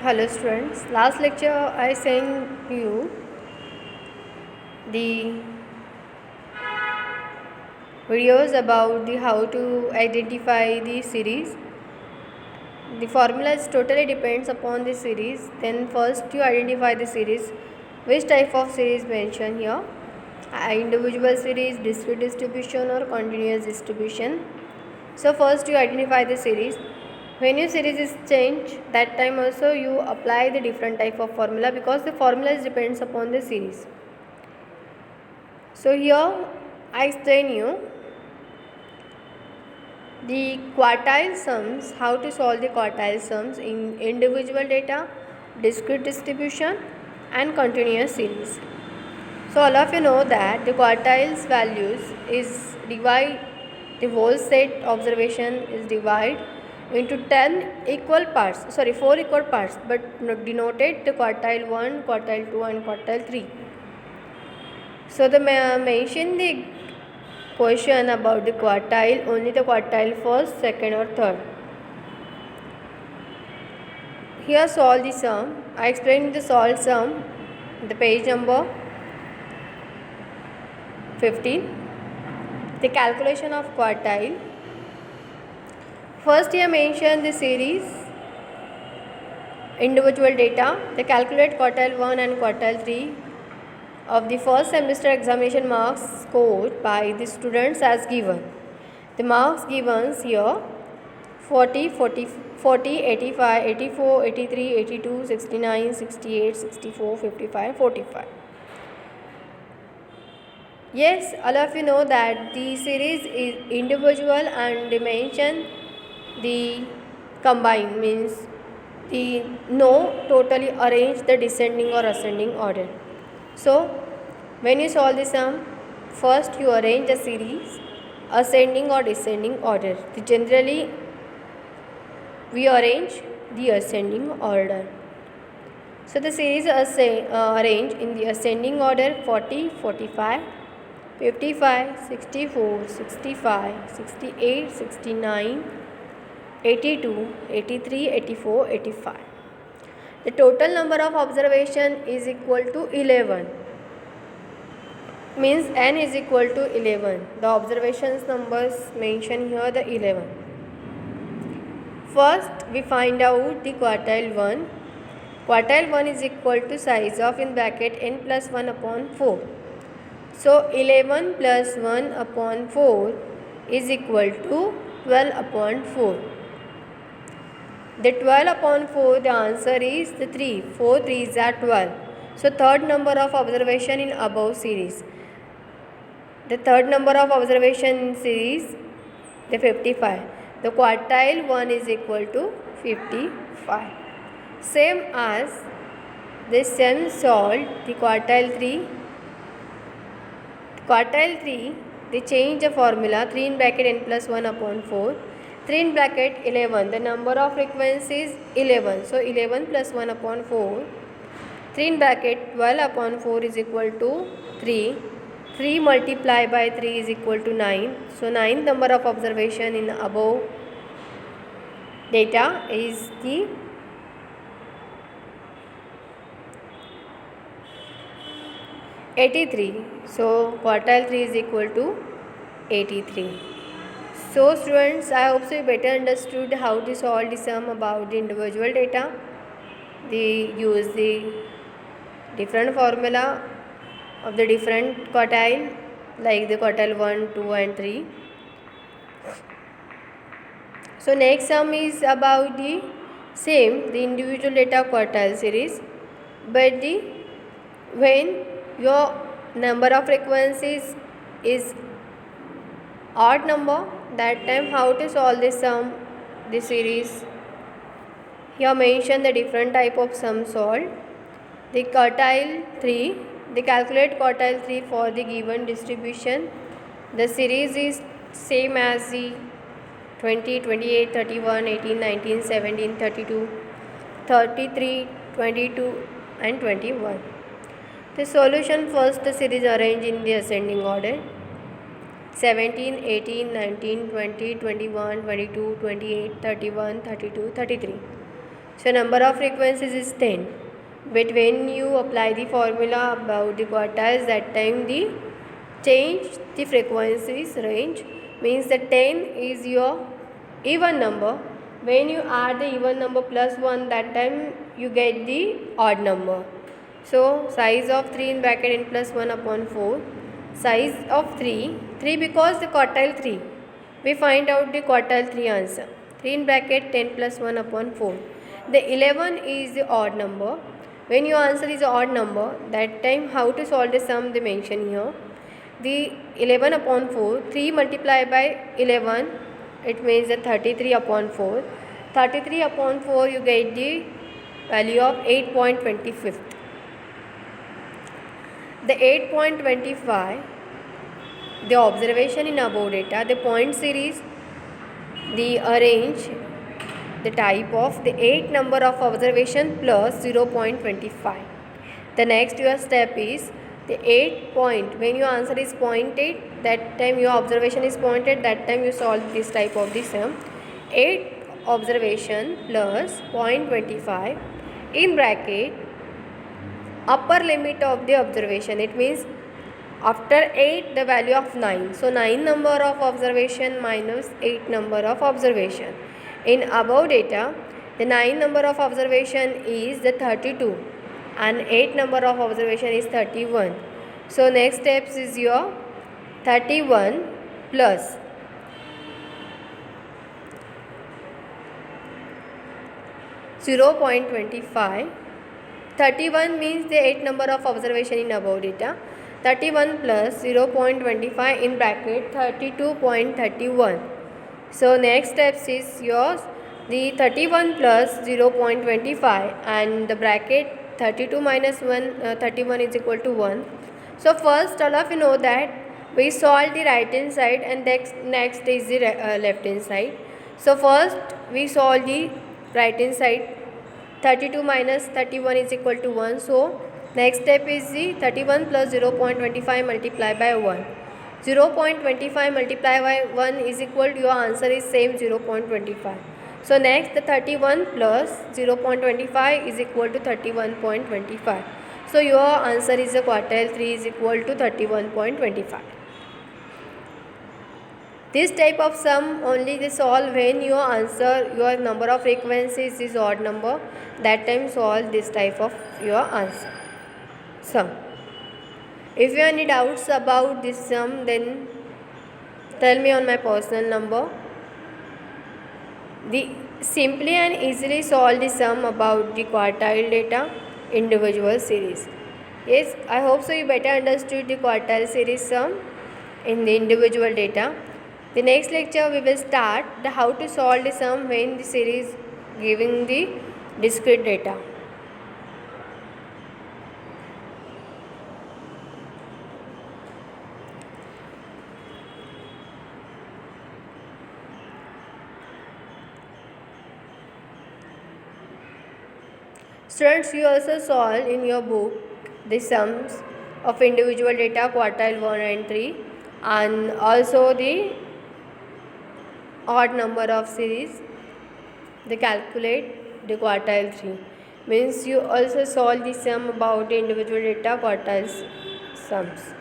Hello students, last lecture I sent you the videos about the how to identify the series. The formula is totally depends upon the series. Then first you identify the series, which type of series mentioned here, individual series, discrete distribution or continuous distribution. So first you identify the series. When your series is changed, that time also you apply the different type of formula because the formula depends upon the series. So here I explain you the quartile sums, how to solve the quartile sums in individual data, discrete distribution and continuous series. So all of you know that the quartiles values is divide the whole set observation is divided into 4 equal parts, but denoted the quartile 1, quartile 2 and quartile 3. So the mention the question about the quartile, only the quartile first, second or third. Here solve the sum. I explained the solve sum, the page number 15. The calculation of quartile. First here mention the series, individual data. They calculate quartile 1 and quartile 3 of the first semester examination marks scored by the students as given. The marks given here 40, 85, 84, 83, 82, 69, 68, 64, 55, 45. Yes, all of you know that the series is individual and they mention the combine means the no totally arrange the descending or ascending order. So when you solve the sum, first you arrange the series ascending or descending order. Generally we arrange the ascending order. So the series arranged in the ascending order 40, 45, 55, 64, 65, 68, 69, 82, 83, 84, 85. The total number of observation is equal to 11. Means n is equal to 11. The observations numbers mentioned here the 11. First we find out the quartile 1. Quartile 1 is equal to size of in bracket n plus 1 upon 4. So 11 plus 1 upon 4 is equal to 12 upon 4. The 12 upon 4, the answer is the 3. 4 3s are 12. So third number of observation in above series. The third number of observation in series, the 55. The quartile 1 is equal to 55. Same as this same solved the quartile 3. Quartile 3, they change the formula 3 in bracket n plus 1 upon 4. 3 in bracket 11, the number of frequencies 11. So 11 plus 1 upon 4. 3 in bracket 12 upon 4 is equal to 3. 3 multiplied by 3 is equal to 9. So 9 number of observation in above data is the 83. So quartile 3 is equal to 83. So students, I hope so you better understood how to solve the sum about the individual data. They use the different formula of the different quartile like the quartile 1, 2 and 3. So next sum is about the same, the individual data quartile series, but when your number of frequencies is odd number, that time how to solve this sum, the series. Here mention the different type of sum solved. The quartile 3, they calculate quartile 3 for the given distribution. The series is same as the 20, 28, 31, 18, 19, 17, 32, 33, 22 and 21. The solution, first the series arranged in the ascending order. 17, 18, 19, 20, 21, 22, 28, 31, 32, 33. So number of frequencies is 10. But when you apply the formula about the quartiles, that time the change the frequencies range means the 10 is your even number. When you add the even number plus 1, that time you get the odd number. So size of 3 in bracket n plus 1 upon 4. Size of 3 because the quartile 3. We find out the quartile 3 answer. 3 in bracket 10 plus 1 upon 4. The 11 is the odd number. When your answer is odd number, that time how to solve the sum they mention here. The 11 upon 4, 3 multiplied by 11, it means the 33 upon 4. 33 upon 4 you get the value of 8.25. The 8.25, the observation in above data, the point series, the arrange, the type of the 8 number of observation plus 0.25. The next your step is the 8 point. When your answer is 0.8, that time your observation is 0.8, that time you solve this type of the sum. 8 observation plus 0.25 in bracket upper limit of the observation. It means after 8 the value of 9. So 9 number of observation minus 8 number of observation. In above data, the 9 number of observation is the 32 and 8 number of observation is 31. So next steps is your 31 plus 0.25. 31 means the 8 number of observation in above data. 31 plus 0.25 in bracket 32.31. So next steps is yours the 31 plus 0.25 and the bracket 32 minus 1, 31 is equal to 1. So first all of you know that we solve the right hand side and next is the left hand side. So first we solve the right hand side. 32 minus 31 is equal to 1. So next step is the 31 plus 0.25 multiplied by 1. 0.25 multiplied by 1 is equal to your answer is same 0.25. So next the 31 plus 0.25 is equal to 31.25. So your answer is a quartile 3 is equal to 31.25. This type of sum only they solve when your answer, your number of frequencies is odd number. That time solve this type of your answer sum. If you have any doubts about this sum, then tell me on my personal number. Simply and easily solve the sum about the quartile data individual series. Yes, I hope so you better understood the quartile series sum in the individual data. The next lecture we will start the how to solve the sum when the series giving the discrete data. Students, you also solve in your book the sums of individual data quartile 1 and 3 and also the odd number of series. They calculate the quartile 3. Means you also solve the sum about the individual data quartiles sums.